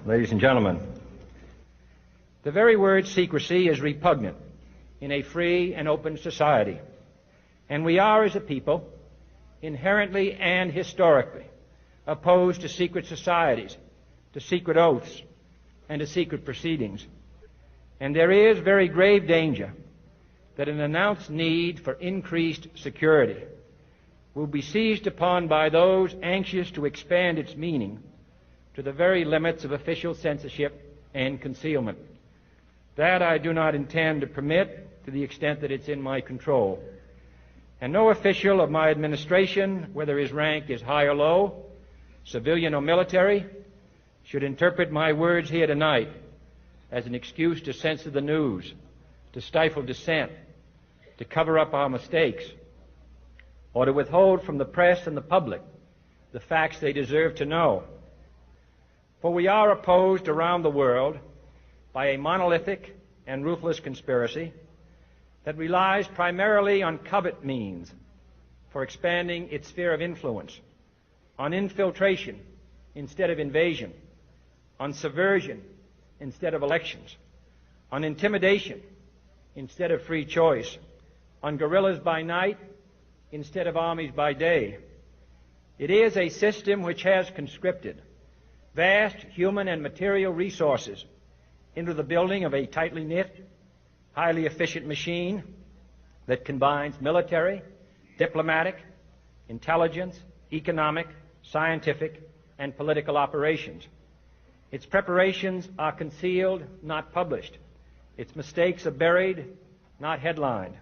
Ladies and gentlemen, the very word secrecy is repugnant in a free and open society, and we are, as a people, inherently and historically opposed to secret societies, to secret oaths, and to secret proceedings. And there is very grave danger that an announced need for increased security will be seized upon by those anxious to expand its meaning to the very limits of official censorship and concealment. That I do not intend to permit to the extent that it's in my control. And no official of my administration, whether his rank is high or low, civilian or military, should interpret my words here tonight as an excuse to censor the news, to stifle dissent, to cover up our mistakes, or to withhold from the press and the public the facts they deserve to know. For we are opposed around the world by a monolithic and ruthless conspiracy that relies primarily on covert means for expanding its sphere of influence, on infiltration instead of invasion, on subversion instead of elections, on intimidation instead of free choice, on guerrillas by night instead of armies by day. It is a system which has conscripted vast human and material resources into the building of a tightly knit, highly efficient machine that combines military, diplomatic, intelligence, economic, scientific, and political operations. Its preparations are concealed, not published. Its mistakes are buried, not headlined.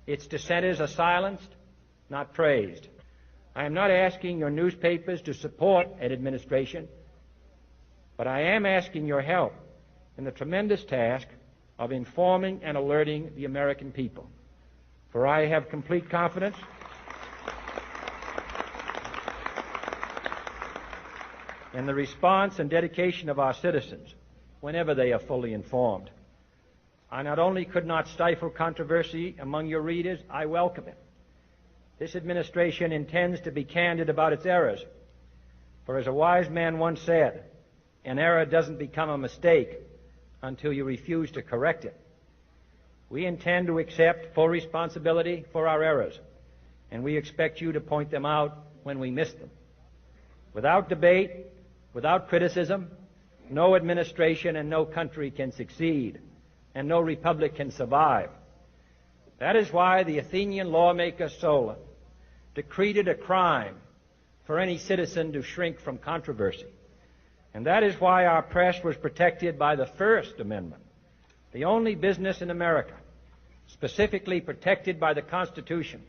Its dissenters are silenced, not praised. I am not asking your newspapers to support an administration, but I am asking your help in the tremendous task of informing and alerting the American people. For I have complete confidence in the response and dedication of our citizens whenever they are fully informed. I not only could not stifle controversy among your readers, I welcome it. This administration intends to be candid about its errors. For as a wise man once said, an error doesn't become a mistake until you refuse to correct it. We intend to accept full responsibility for our errors, and we expect you to point them out when we miss them. Without debate, without criticism, no administration and no country can succeed, and no republic can survive. That is why the Athenian lawmaker Solon decreed it a crime for any citizen to shrink from controversy. And that is why our press was protected by the First Amendment, the only business in America specifically protected by the Constitution,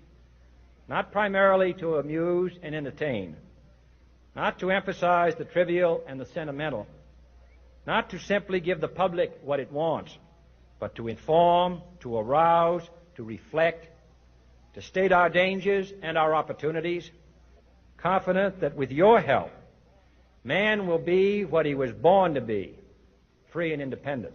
not primarily to amuse and entertain, not to emphasize the trivial and the sentimental, not to simply give the public what it wants, but to inform, to arouse, to reflect, to state our dangers and our opportunities, confident that with your help, man will be what he was born to be, free and independent.